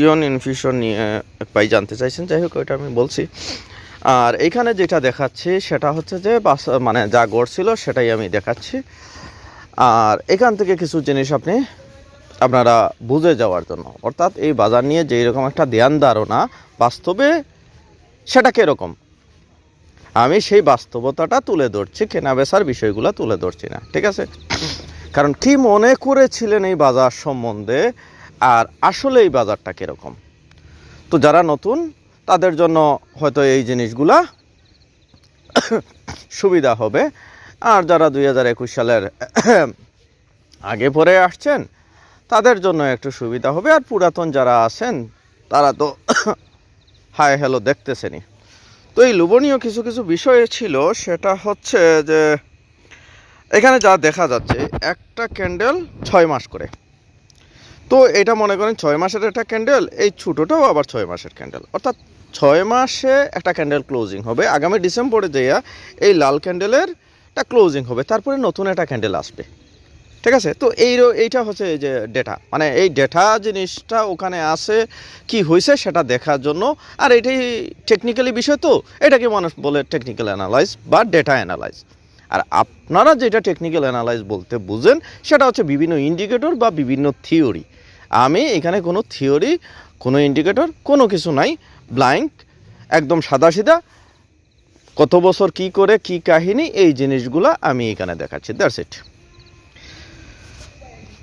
ইয়ন infusion নিয়ে এক ভাই জানতে চাইছেন, যাই হোক ওইটা আমি বলছি। আর এইখানে যেটা দেখাচ্ছি সেটা হচ্ছে যে মানে যা গড়ছিল সেটাই আমি দেখাচ্ছি। আর এখান থেকে কিছু জিনিস আপনারা বুঝে যাওয়ার জন্য, অর্থাৎ এই বাজার নিয়ে যেই রকম একটা ধ্যান ধারণা বাস্তবে সেটা কীরকম, আমি সেই বাস্তবতাটা তুলে ধরছি, কেনা বেচার বিষয়গুলো তুলে ধরছি না, ঠিক আছে? কারণ কি মনে করেছিলেন এই বাজার সম্বন্ধে, আর আসলে এই বাজারটা কীরকম, তো যারা নতুন তাদের জন্য হয়তো এই জিনিসগুলা সুবিধা হবে। আর যারা 2021 সালের আগে পরে আসছেন তাদের জন্য একটু সুবিধা হবে। আর পুরাতন যারা আছেন তারা তো হাই হ্যালো দেখতেছেনই। তো এই লোভনীয় কিছু কিছু বিষয় ছিল, সেটা হচ্ছে যে এখানে যা দেখা যাচ্ছে একটা ক্যান্ডেল 6 মাস করে। তো এটা মনে করেন 6 মাসের একটা ক্যান্ডেল, এই ছোটোটাও আবার 6 মাসের ক্যান্ডেল, অর্থাৎ 6 মাসে একটা ক্যান্ডেল ক্লোজিং হবে। আগামী ডিসেম্বরে যেয়া এই লাল ক্যান্ডেলের একটা ক্লোজিং হবে, তারপরে নতুন একটা ক্যান্ডেল আসবে, ঠিক আছে? তো এইটা হচ্ছে এই যে ডেটা, মানে এই ডেটা জিনিসটা ওখানে আসে কি হয়েছে সেটা দেখার জন্য। আর এটাই টেকনিক্যালি বিষয়, তো এটাকে মানুষ বলে টেকনিক্যাল অ্যানালাইজ বা ডেটা অ্যানালাইজ। আর আপনারা যেটা টেকনিক্যাল অ্যানালাইজ বলতে বুঝেন সেটা হচ্ছে বিভিন্ন ইন্ডিকেটর বা বিভিন্ন থিওরি। আমি এখানে কোনো থিওরি, কোনো ইন্ডিকেটর, কোনো কিছু নাই, ব্ল্যাঙ্ক, একদম সাদাসিধা কত বছর কি করে কি কাহিনী, এই জিনিসগুলো আমি এখানে দেখাচ্ছি, দ্যাটস ইট।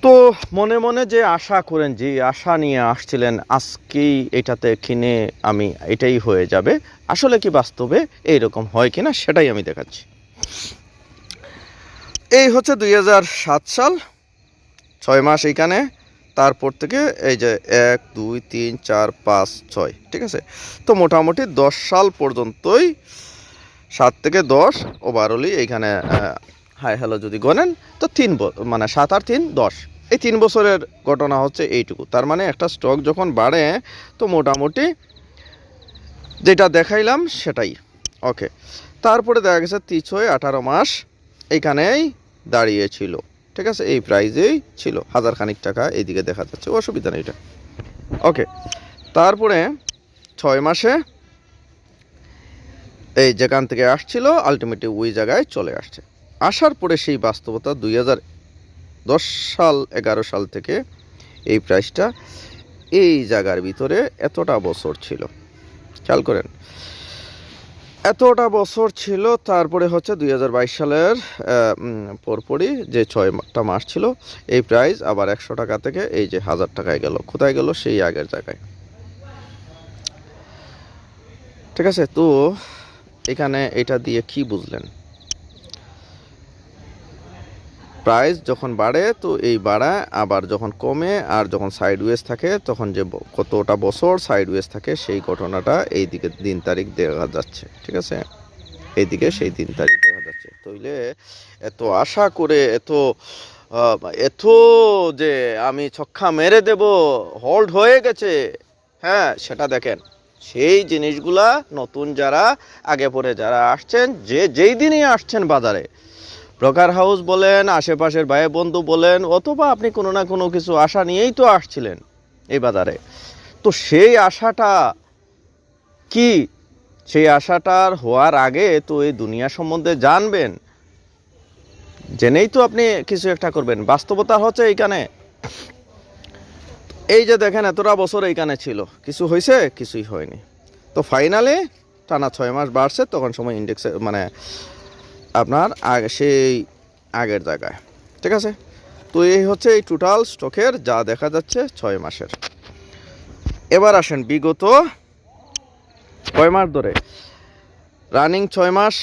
তো মনে মনে যে আশা করেন, যে আশা নিয়ে আসছিলেন আজকেই এটাতে কিনে আমি এটাই হয়ে যাবে, আসলে কি বাস্তবে এইরকম হয় কিনা সেটাই আমি দেখাচ্ছি। এই হচ্ছে 2007 সাল, 6 মাস এইখানে, তারপর থেকে এই যে 1 2 3 4 5 6, ঠিক আছে? তো মোটামুটি 10 সাল পর্যন্তই, 7 থেকে 10 ওভারঅলি এইখানে হাই হ্যালো যদি গণেন তো 3 মানে 7 আর 3 10, এই 3 বছরের ঘটনা হচ্ছে এইটুকু। তার মানে একটা স্টক যখন বাড়ে তো মোটামুটি যেটা দেখাইলাম সেটাই ওকে। তারপরে দেখা গেছে 18 মাস এইখানেই দাঁড়িয়েছিল, ঠিক আছে? এই প্রাইজেই ছিল, 1000 খানিক টাকা এইদিকে দেখা যাচ্ছে, অসুবিধা নেই এটা, ওকে। তারপরে 6 মাসে এই যেখান থেকে আসছিল আলটিমেটলি ওই জায়গায় চলে আসছে। আসার পরে সেই বাস্তবতা 2010 সাল 11 সাল থেকে এই প্রাইসটা এই জায়গার ভিতরে এতটা বছর ছিল, খেয়াল করেন, এতটা বছর ছিল। তারপরে হচ্ছে 2022 সালের পরপরই যে 6টা মাস ছিল এই প্রাইস আবার 100 টাকা থেকে এই যে 1000 টাকায় গেল, কোথায় গেল? সেই আগের জায়গায়, ঠিক আছে? তো এখানে এটা দিয়ে কি বুঝলেন? প্রাইস যখন বাড়ে তো এই বাড়া আবার যখন কমে, আর যখন সাইডওয়েজ থাকে তখন যে কতটা বছর সাইডওয়েজ থাকে সেই ঘটনাটা এইদিকে দিন তারিখ দেখা যাচ্ছে, ঠিক আছে? এইদিকে সেই দিন তারিখ দেখা যাচ্ছে। তইলে এত আশা করে এত যে আমি ছক্কা মেরে দেব, হোল্ড হয়ে গেছে, হ্যাঁ সেটা দেখেন, সেই জিনিসগুলা নতুন যারা আগে পরে যারা আসছেন, যেই দিনই আসছেন বাজারে, ব্রোকার হাউস বলেন, আশেপাশের ভাই বন্ধু বলেন, অথবা আপনি কোনো না কোনো কিছু আশা নিয়েই তো আসছিলেন এই বাজারে, তো সেই আশাটা কি, সেই আশাটার হওয়ার আগে তো এই দুনিয়া সম্বন্ধে জানবেন, জেনেই তো আপনি কিছু একটা করবেন। বাস্তবতা হচ্ছে এইখানে, এই যে দেখেন এতটা বছর এইখানে ছিল, কিছু হয়েছে? কিছুই হয়নি। তো ফাইনালে টানা 6 মাস বাড়ছে, তখন সময় ইন্ডেক্সে মানে আপনার সেই আগের জায়গায়, ঠিক আছে? তো এই হচ্ছে এই টোটাল স্টকের যা দেখা যাচ্ছে 6 মাসের। এবার আসেন বিগত কয় মাস ধরে রানিং 6 মাস,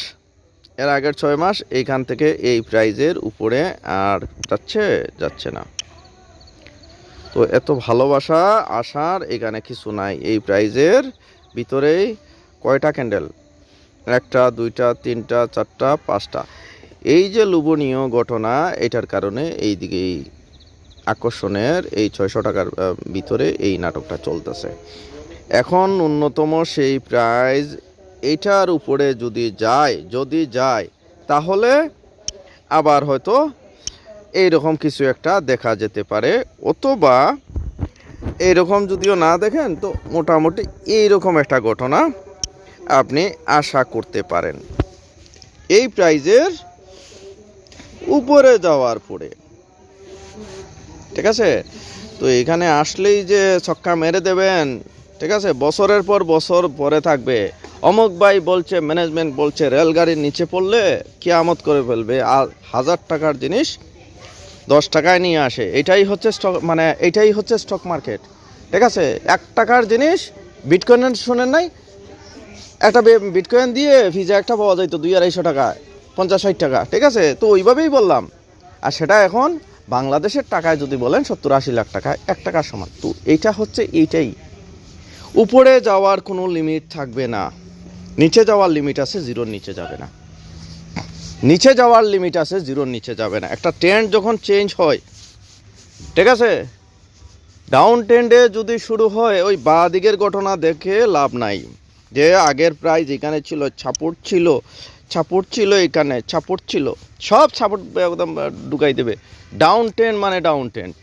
এর আগের 6 মাস, এইখান থেকে এই প্রাইজের উপরে আর যাচ্ছে না। তো এত ভালোবাসা আসার এখানে কিছু নাই, এই প্রাইজের ভিতরেই কয়টা ক্যান্ডেল? 1টা 2টা 3টা 4টা 5টা, এই যে লোভনীয় ঘটনা, এটার কারণে এই দিকে আকর্ষণের এই 600 টাকার ভিতরে এই নাটকটা চলতেছে। এখন ন্যূনতম সেই প্রাইস এইটার উপরে যদি যায় তাহলে আবার হয়তো এইরকম কিছু একটা দেখা যেতে পারে, অথবা এইরকম যদিও না দেখেন তো মোটামুটি এইরকম একটা ঘটনা আপনি আশা করতে পারেন এই প্রাইজের উপরে যাওয়ার পরে। ঠিক আছে, তো এখানে আসলেই যে ছক্কা মেরে দেবেন, ঠিক আছে, বছরের পর বছর পরে থাকবে। অমুক ভাই বলছে, ম্যানেজমেন্ট বলছে রেলগাড়ির নিচে পড়লে কিয়ামত করে ফেলবে, আর 1000 টাকার জিনিস 10 টাকায় নিয়ে আসে। এটাই হচ্ছে স্টক, মানে এটাই হচ্ছে স্টক মার্কেট। ঠিক আছে, 1 টাকার জিনিস বিটকয়েন শোনেন নাই, একটা বিটকয়েন দিয়ে ভিজা একটা পাওয়া যায় তো 200-250 টাকা, 50-60 টাকা। ঠিক আছে, তো ওইভাবেই বললাম। আর সেটা এখন বাংলাদেশের টাকায় যদি বলেন 70-80 লাখ টাকা 1 টাকার সমান। তো এইটা হচ্ছে এইটাই, উপরে যাওয়ার কোনো লিমিট থাকবে না, নিচে যাওয়ার লিমিট আছে, জিরোর নিচে যাবে না। নিচে যাওয়ার লিমিট আছে, জিরোর নিচে যাবে না। একটা ট্রেন্ড যখন চেঞ্জ হয়, ঠিক আছে, ডাউন ট্রেন্ডে যদি শুরু হয়, ওই বাঁ দিকের ঘটনা দেখে লাভ নাই। যে আগের প্রাইস এখানে ছিল, ছাপুট ছিল এখানে, ছাপুট ছিল, সব ছাপুট একদম ঢুকাই দেবে। ডাউন ট্রেন্ড মানে ডাউন ট্রেন্ড,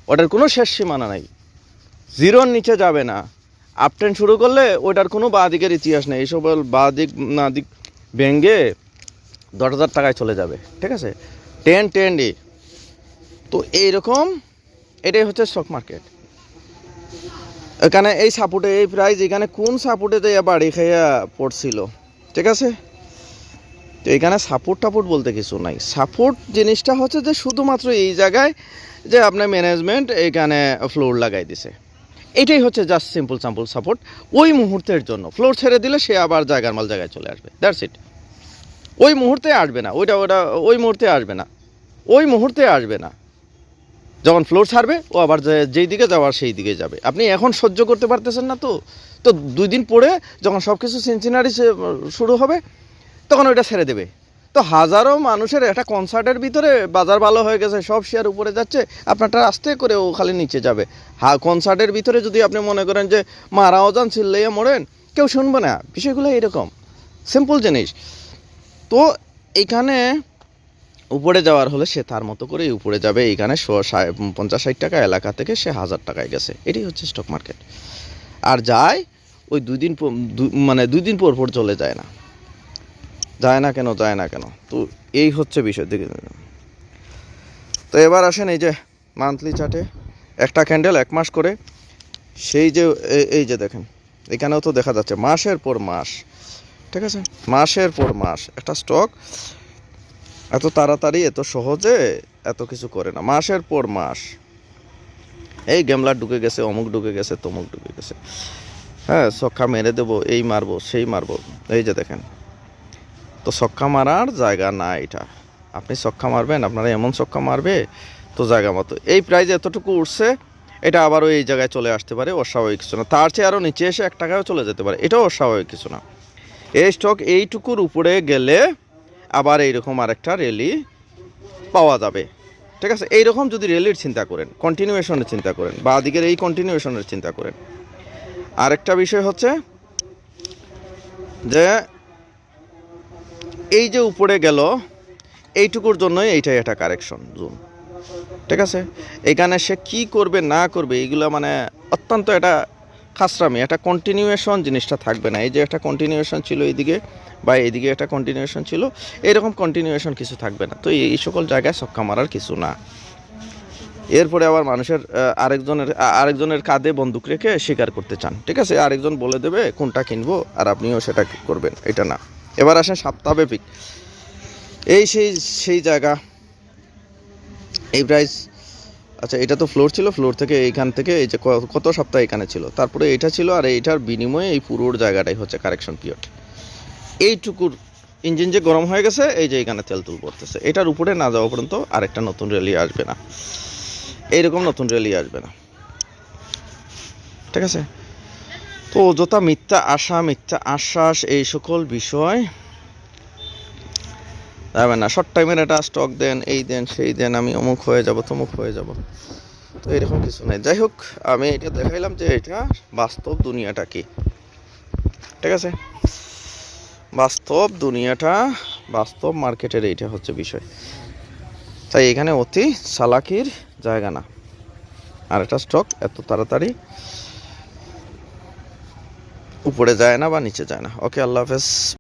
ওটার কোনো শেষ সীমানা নাই, জিরোর নিচে যাবে না। আপ ট্রেন্ড শুরু করলে ওটার কোনো বাঁ দিকের ইতিহাস নেই, এইসব বাঁ দিক না দিক ভেঙে 10,000 টাকায় চলে যাবে। ঠিক আছে, ট্রেন্ডই তো এইরকম। এটাই হচ্ছে স্টক মার্কেট। এখানে এই সাপোর্টে এই প্রাইস এখানে কোন সাপোর্টে যাইয়া বাড়ি খাইয়া পড়ছিল। ঠিক আছে, তো এখানে সাপোর্ট বলতে কিছু নাই। সাপোর্ট জিনিসটা হচ্ছে যে শুধুমাত্র এই জায়গায় যে আপনার ম্যানেজমেন্ট এখানে ফ্লোর লাগাই দিছে, এটাই হচ্ছে জাস্ট সিম্পল সাপোর্ট ওই মুহূর্তের জন্য। ফ্লোর ছেড়ে দিলে সে আবার জায়গার মাল জায়গায় চলে আসবে, দ্যাটস ইট। ওই মুহূর্তে আসবে না, ওইটা ওই মুহূর্তে আসবে না। যখন ফ্লোর ছাড়বে ও আবার যেই দিকে যাওয়ার সেই দিকে যাবে। আপনি এখন সহ্য করতে পারতেছেন না, তো 2 দিন পরে যখন সব কিছু সিনসিনারি শুরু হবে তখন ওইটা ছেড়ে দেবে। তো হাজারো মানুষের একটা কনসার্টের ভিতরে বাজার ভালো হয়ে গেছে, সব শেয়ার উপরে যাচ্ছে, আপনারটা আস্তে করে ও খালি নিচে যাবে। কনসার্টের ভিতরে যদি আপনি মনে করেন যে মারাও যান, চিল্লাইয়া মরেন, কেউ শুনবে না। বিষয়গুলো এরকম সিম্পল জিনিস। তো এইখানে উপরে যাওয়ার হলে সে তার মতো করেই উপরে যাবে। এইখানে 50-60 টাকা এলাকা থেকে সে 1000 টাকায় গেছে, এটাই হচ্ছে স্টক মার্কেট। আর যায় ওই 2 দিন পর চলে যায় না কেন। তো এই হচ্ছে বিষয় দিকে। তো এবার আসেন এই যে মান্থলি চার্টে একটা ক্যান্ডেল 1 মাস করে, সেই যে এই যে দেখেন এখানেও তো দেখা যাচ্ছে মাসের পর মাস। ঠিক আছে, মাসের পর মাস একটা স্টক এত তাড়াতাড়ি এত সহজে এত কিছু করে না। মাসের পর মাস এই গ্যামলার ঢুকে গেছে, অমুক ঢুকে গেছে, তমুক ঢুকে গেছে, হ্যাঁ ছক্কা মেরে দেবো, এই মারবো সেই মারবো। এই যে দেখেন, তো ছক্কা মারার জায়গা না এটা। আপনি ছক্কা মারবেন, আপনারা এমন ছক্কা মারবে তো জায়গা মতো। এই প্রাইজ এতটুকু উঠছে, এটা আবারও এই জায়গায় চলে আসতে পারে, অস্বাভাবিক কিছু না। তার চেয়ে আরও নিচে এসে 1 টাকাও চলে যেতে পারে, এটাও অস্বাভাবিক কিছু না। এই স্টক এইটুকুর উপরে গেলে আবার এইরকম আরেকটা র্যালি পাওয়া যাবে। ঠিক আছে, এইরকম যদি র্যালির চিন্তা করেন, কন্টিনিউয়েশনের চিন্তা করেন, বা দিকের এই কন্টিনিউয়েশনের চিন্তা করেন। আরেকটা বিষয় হচ্ছে যে এই যে উপরে গেল, এইটুকুর জন্যই এইটাই একটা কারেকশন জোন। ঠিক আছে, এখানে সে কি করবে না করবে এইগুলো মানে অত্যন্ত একটা খাসরামি, একটা কন্টিনিউয়েশন জিনিসটা থাকবে না। এই যে একটা কন্টিনিউয়েশন ছিল এইদিকে, বা এইদিকে একটা কন্টিনিউয়েশন ছিল, এরকম কন্টিনিউয়েশন কিছু থাকবে না। তো এই সকল জায়গায় ছক্কা মারার কিছু না। এরপরে আবার মানুষের আরেকজনের কাঁধে বন্দুক রেখে শিকার করতে চান। ঠিক আছে, আরেকজন বলে দেবে কোনটা কিনবো আর আপনিও সেটা করবেন, এটা না। এবার আসেন সপ্তাহব্যাপী, এই সেই জায়গা, এই প্রাইস। আচ্ছা, এটা তো ফ্লোর ছিল, ফ্লোর থেকে এইখান থেকে এই যে কত সপ্তাহ এখানে ছিল, তারপরে এটা ছিল, আর এইটার বিনিময়ে এই পুরোর জায়গাটাই হচ্ছে কারেকশন পিরিয়ড। এইটুকুর ইঞ্জিন যে গরম হয়ে গেছে, এই যে এখানে তেল তুল পড়তেছে, এটার উপরে না যাওয়া পর্যন্ত আরেকটা নতুন র্যালি আসবে না, এইরকম নতুন র্যালি আসবে না। ঠিক আছে, তো যত মিথ্যা আশ্বাস এই সকল বিষয় যাবে না। শর্ট টাইমের একটা স্টক দেন, এই দেন সেই দেন, আমি অমুক হয়ে যাব তমুক হয়ে যাব, তো এরকম কিছু নেই। যাই হোক, আমি এটা দেখাইলাম যে এটা বাস্তব দুনিয়াটা কি। ঠিক আছে, বাস্তব দুনিয়াটা, বাস্তব মার্কেটের এইটা হচ্ছে বিষয়। তাই এখানে অতি চালাকির জায়গা না। আর একটা স্টক এত তাড়াতাড়ি উপরে যায় না বা নিচে যায় না। ওকে, আল্লাহ হাফেজ।